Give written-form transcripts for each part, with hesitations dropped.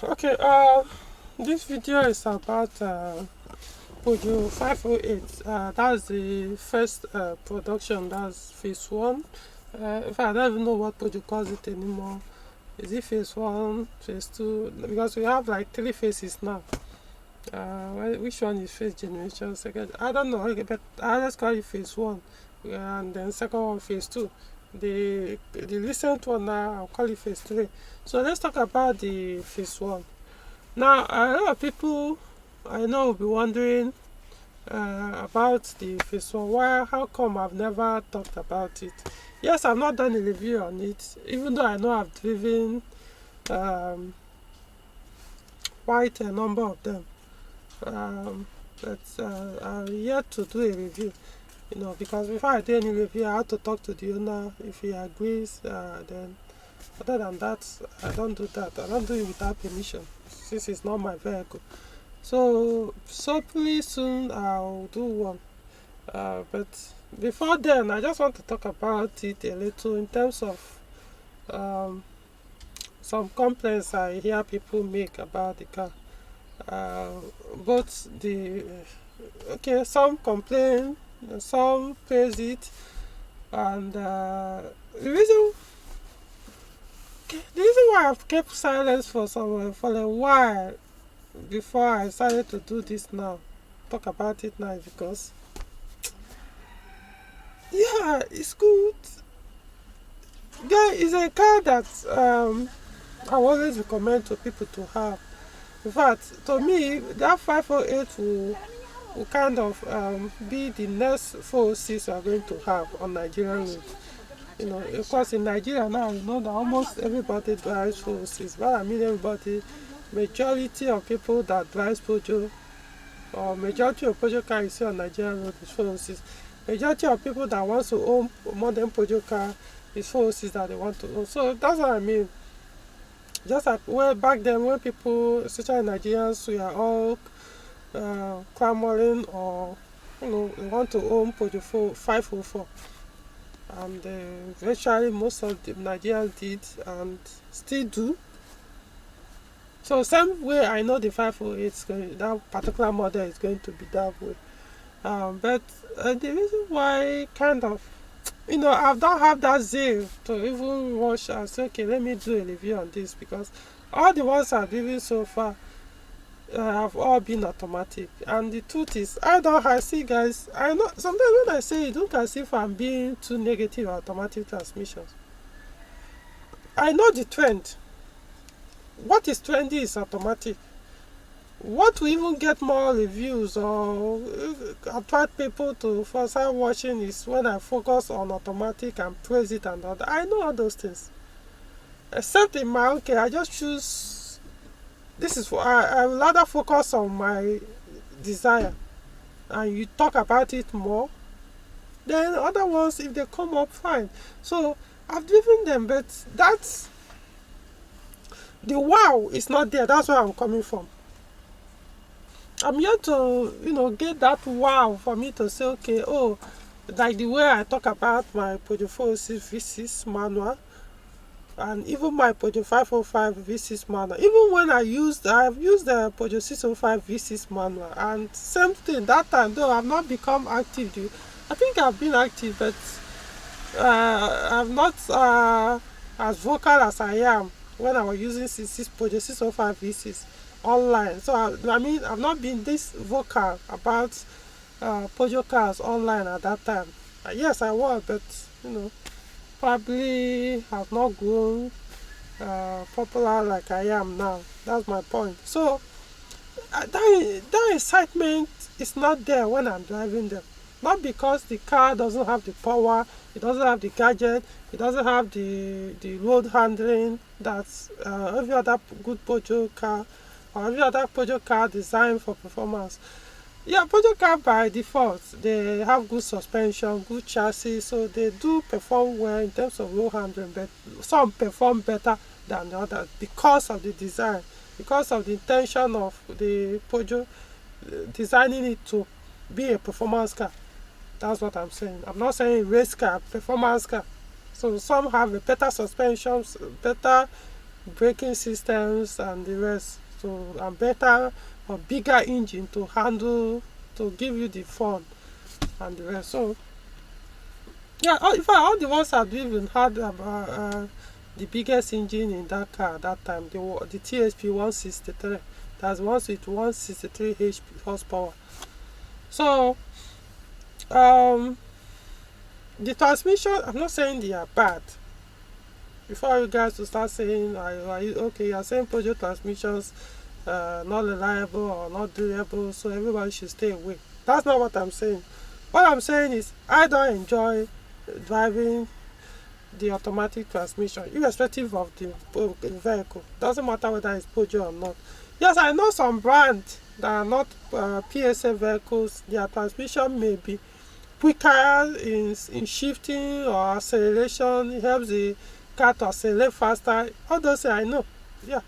Okay, this video is about Peugeot 508. That's the first production, that's phase one. In fact, I don't even know what Peugeot calls it anymore. Is it phase one, phase two? Because we have like three phases now. Which one is first generation, second? I don't know, okay, but I just call it phase one, and then second one phase two. The recent one now, I'll call it phase three. So let's talk about the phase one. Now, a lot of people I know will be wondering about the phase one. Why? How come I've never talked about it? Yes, I've not done a review on it, even though I know I've driven quite a number of them. But I'm yet to do a review. Because before I do any review, I have to talk to the owner. If he agrees, then other than that, I don't do that. I don't do it without permission, since it's not my vehicle. So pretty soon I'll do one. But before then, I just want to talk about it a little in terms of some complaints I hear people make about the car. Both the some complain, some praise it, and the reason why I've kept silence for a while before I decided to do this now, talk about it now, is because it's good. Yeah, it's a car that I always recommend to people to have. In fact, to me, that 508 will kind of be the next 406 we are going to have on Nigerian road. Of course, in Nigeria now, you know that almost everybody drives 406. But I mean, everybody, majority of people that drives Peugeot, or majority of Peugeot cars you see on Nigerian road is 406. Majority of people that want to own modern Peugeot car is 406 that they want to own. So that's what I mean. Just like back then, when people, especially Nigerians, we are all clamoring, or they want to own Peugeot 504, and eventually most of the Nigerians did and still do. So same way, I know the 508 that particular model is going to be that way. But the reason why kind of I don't have that zeal to even watch and say, okay, let me do a review on this, because all the ones I've driven so far have all been automatic. And the truth is, I see, guys, I know sometimes when I say it, don't as if I'm being too negative on automatic transmissions. I know the trend. What is trendy is automatic. What will even get more reviews or attract people to start watching is when I focus on automatic and praise it and all that. I know all those things. Except in my I just choose. This is what I will rather focus on my desire, and you talk about it more. Then other ones, if they come up, fine. So I've driven them, but that's the wow is not there. That's where I'm coming from. I'm here to, get that wow for me to say, okay, like the way I talk about my Peugeot 406 V6 manual, and even my Peugeot 505 V6 manual. Even when I've used the Peugeot 605 V6 manual, and same thing that time, though I've not become active. I think I've been active, but I'm not as vocal as I am when I was using Peugeot 605 V6 online. So I've not been this vocal about Peugeot cars online at that time. Yes, I was, but probably have not grown popular like I am now. That's my point. So that excitement is not there when I'm driving them. Not because the car doesn't have the power, it doesn't have the gadget, it doesn't have the road handling that's every other good Peugeot car, or every other Peugeot car designed for performance. Yeah, Peugeot car by default, they have good suspension, good chassis, so they do perform well in terms of road handling, but some perform better than the others because of the design, because of the intention of the Peugeot designing it to be a performance car. That's what I'm saying. I'm not saying race car, performance car. So some have a better suspension, better braking systems and the rest. So and better or bigger engine to handle, to give you the fun and the rest. So yeah, in fact, all the ones I've driven had the biggest engine in that car at that time. The THP 163. That's ones with 163 HP horsepower. So um, the transmission, I'm not saying they are bad. Before you guys to start saying, okay, you're saying Peugeot transmissions not reliable or not durable, so everybody should stay away. That's not what I'm saying. What I'm saying is, I don't enjoy driving the automatic transmission, irrespective of the vehicle. Doesn't matter whether it's Peugeot or not. Yes, I know some brands that are not PSA vehicles, their transmission may be quicker in shifting or acceleration. It helps the car to accelerate faster. All those I know. Yeah.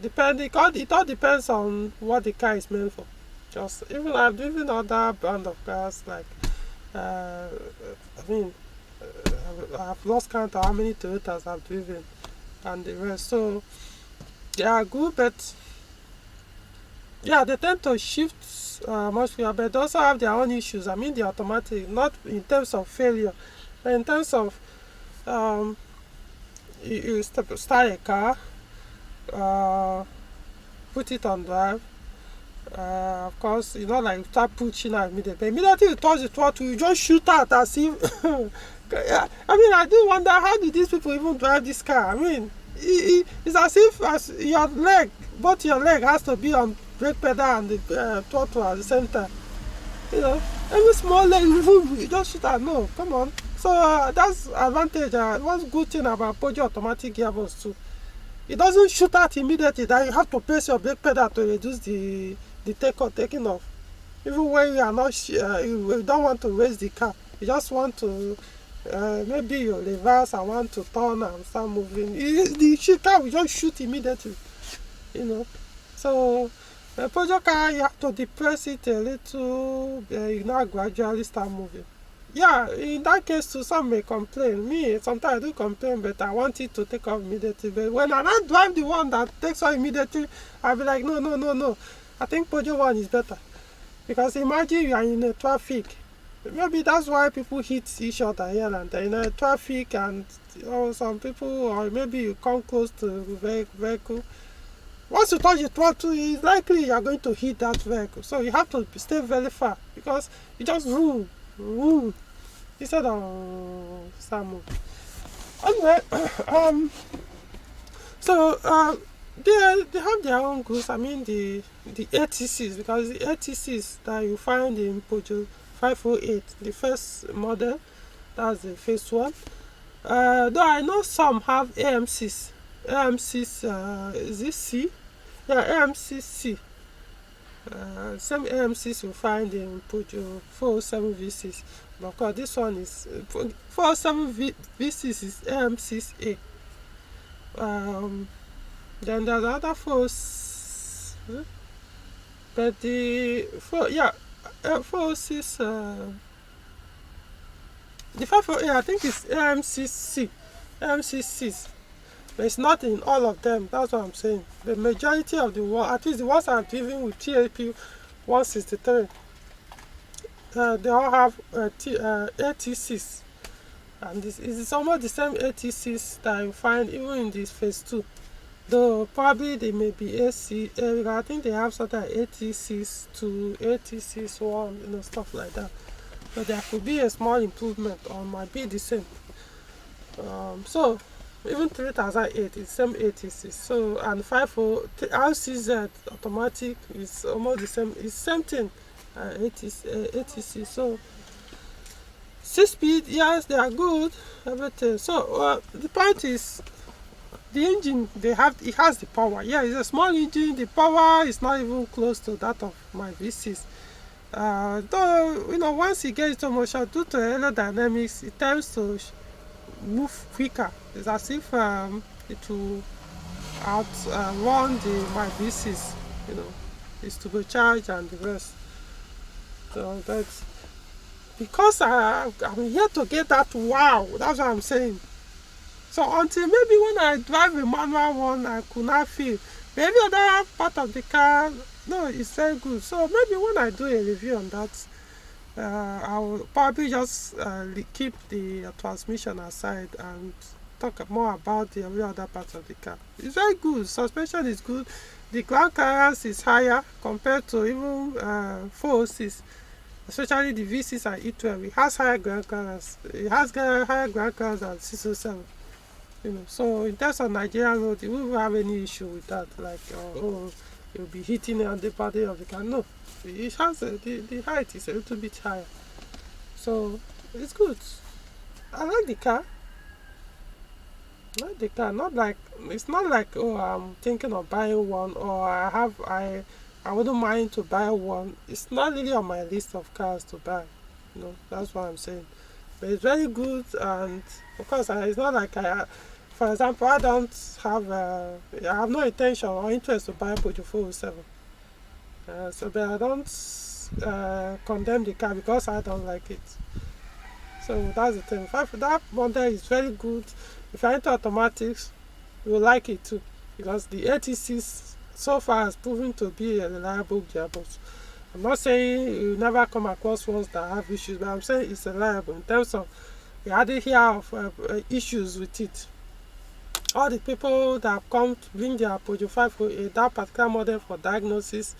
It all depends on what the car is meant for. Just even I've driven other brand of cars like I mean I've lost count of how many Toyotas I've driven and the rest. So they are good, but yeah, they tend to shift much quicker, but they also have their own issues. I mean, the automatic, not in terms of failure, but in terms of you start a car, put it on drive. Of course, you know, like start pushing out immediately. But immediately you touch the throttle, you just shoot out as if. I mean, I do wonder, how do these people even drive this car? I mean, it's as if your leg, both your leg has to be on brake pedal and the throttle at the same time. You know, every small leg, you just shoot out. No, come on. So that's advantage. One good thing about Peugeot automatic gearbox too. It doesn't shoot out immediately. That you have to press your brake pedal to reduce the taking off. Even when you are not, you don't want to raise the car. You just want to, maybe you reverse and want to turn and start moving. The car will just shoot immediately. You know. So a Peugeot car, you have to depress it a little. You now gradually start moving. Yeah, in that case too, some may complain. Me, sometimes I do complain, but I want it to take off immediately. But when I not drive the one that takes off immediately, I'll be like, no. I think Peugeot one is better. Because imagine you are in a traffic. Maybe that's why people hit each other here and there. In a traffic and some people, or maybe you come close to the vehicle. Once you touch the throttle, it's likely you are going to hit that vehicle. So you have to stay very far because you just zoom instead of start moving. Anyway, so they have their own goods. I mean the ATCs, because the ATCs that you find in Peugeot 508, the first model, that's the first one. Though I know some have AMCs. Is this C? Yeah, AMCC. Some AMCs you find in Peugeot 407 V6. But of course, this one is 407 V6 is AMCA. Then there's other force, but the 406, the 508 I think is AMCC, but it's not in all of them. That's what I'm saying. The majority of the ones, at least the ones I'm driven with TAP 163, they all have ATCs, and this is almost the same ATCs that you find even in this phase 2. Though probably they may be AC, I think they have sort of ATCs 2, ATCs 1, stuff like that. But there could be a small improvement or might be the same. So even 3008 is same ATCs. So and 50 RCZ automatic is almost the same. It's same thing. ATC. So 6-speed, yes, they are good. Everything. So the point is, the engine it has the power. Yeah, it's a small engine. The power is not even close to that of my V6. Though once it gets to motion due to aerodynamics, it tends to move quicker. It's as if it will outrun my V6. It's turbocharged and the rest. So that's because I'm here to get that wow. That's what I'm saying. So until maybe when I drive a manual one, I could not feel. But every other part of the car, no, it's very good. So maybe when I do a review on that, I will probably just keep the transmission aside and talk more about the every other part of the car. It's very good. Suspension is good. The ground clearance is higher compared to even 406, especially the V6 and E12. It has higher ground clearance. It has higher ground clearance than 607. So in terms of Nigerian road, we won't have any issue with that. Like, you'll be hitting on the body of the car. No, it has the height is a little bit higher, so it's good. I like the car. Not like, it's not like, oh, I'm thinking of buying one, or I wouldn't mind to buy one. It's not really on my list of cars to buy. That's what I'm saying. But it's very good, and of course, it's not like for example, I have no intention or interest to buy Peugeot 407. But I don't condemn the car because I don't like it. So that's the thing. That model is very good. If you're into automatics, you will like it too, because the 86 so far has proven to be a reliable gearbox. I'm not saying you never come across ones that have issues, but I'm saying it's reliable in terms of we hardly hear of issues with it. All the people that have come to bring their Peugeot 508, that particular model, for diagnosis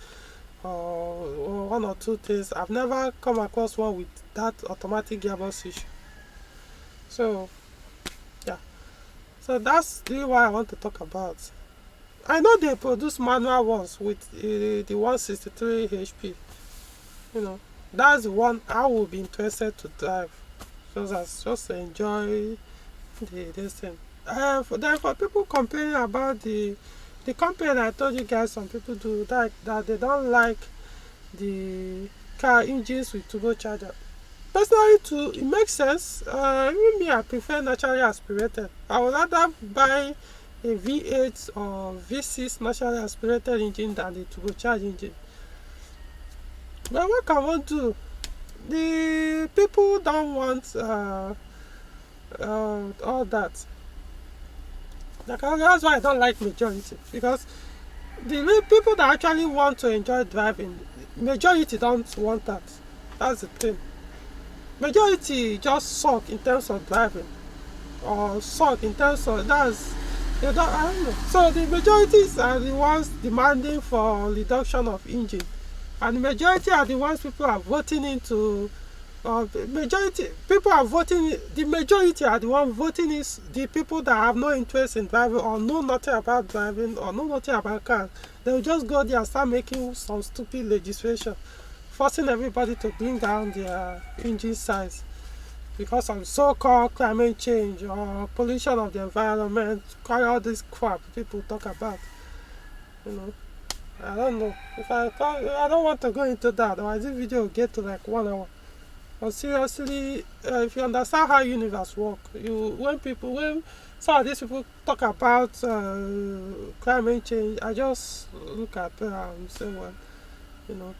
or one or two things, I've never come across one with that automatic gearbox issue. So yeah, so that's really what I want to talk about. I know they produce manual ones with the 163 HP. That's the one I will be interested to drive, just to enjoy this thing. Then for people complaining about the complaint I told you guys, some people do that they don't like the car engines with turbocharger. Personally too, it makes sense. Even me, I prefer naturally aspirated. I would rather buy a V8 or V6 naturally aspirated engine than the turbocharged engine. But what can one do? The people don't want all that. That's why I don't like majority, because the people that actually want to enjoy driving, majority don't want that. That's the thing. Majority just suck in terms of driving, or suck in terms of I don't know. So the majorities are the ones demanding for reduction of engine, and the majority are the ones people are voting into. The majority are the ones voting is the people that have no interest in driving, or know nothing about driving, or know nothing about cars. They will just go there and start making some stupid legislation, forcing everybody to bring down their engine size because of so-called climate change or pollution of the environment. All this crap people talk about. I don't know. I don't want to go into that, otherwise this video will get to like 1 hour. But seriously, if you understand how universe work, when some of these people talk about climate change, I just look at them and say, well,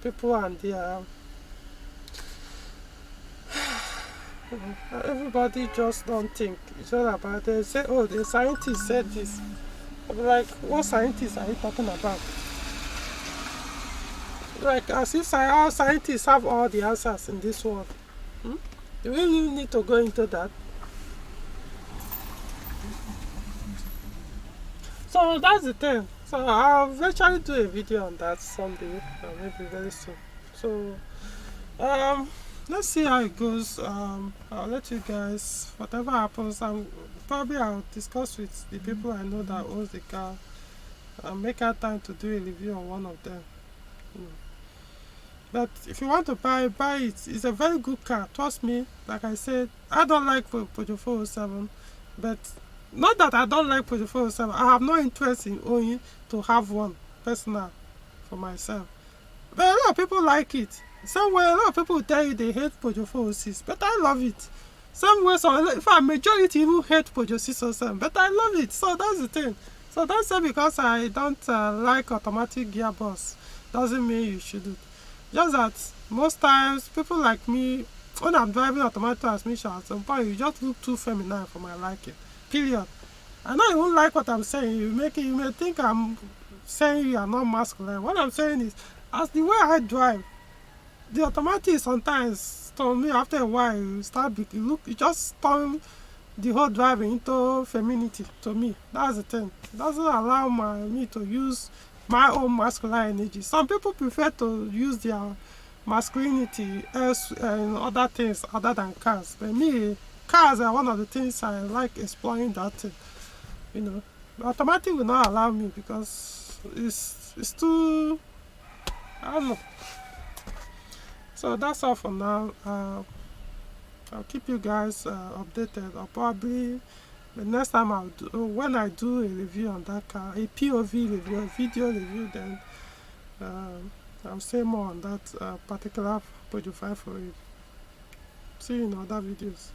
people and their everybody just don't think. It's all about, they say, oh, the scientist said this. I'm like, what scientists are you talking about? Like, as if all scientists have all the answers in this world. Do we really need to go into that? So that's the thing. So I'll eventually do a video on that someday, maybe very soon. So let's see how it goes. I'll let you guys, whatever happens, I'll discuss with the people I know that owns the car and make out time to do a review on one of them. But if you want to buy it. It's a very good car. Trust me. Like I said, I don't like Peugeot 407, but not that I don't like Peugeot 407. I have no interest in owning to have one personal for myself. But a lot of people like it. Somewhere, a lot of people will tell you they hate Peugeot 406, but I love it. Somewhere, in fact, majority even hate Peugeot 607, but I love it. So that's the thing. So don't say because I don't like automatic gearbox doesn't mean you shouldn't. Just that most times people like me, when I'm driving automatic transmission, at some point you just look too feminine for my liking. Period. I know you won't like what I'm saying. You may think I'm saying you are not masculine. What I'm saying is, as the way I drive, the automatic sometimes to me after a while you just turn the whole driving into femininity to me. That's the thing. It doesn't allow me to use my own masculine energy. Some people prefer to use their masculinity as in other things other than cars. But me, cars are one of the things I like exploring that thing. You know, automatic will not allow me because it's too, I don't know. So that's all for now. I'll keep you guys updated. I'll probably the next time when I do a review on that car, a POV review, a video review, then I'll say more on that particular Peugeot 508. See you in other videos.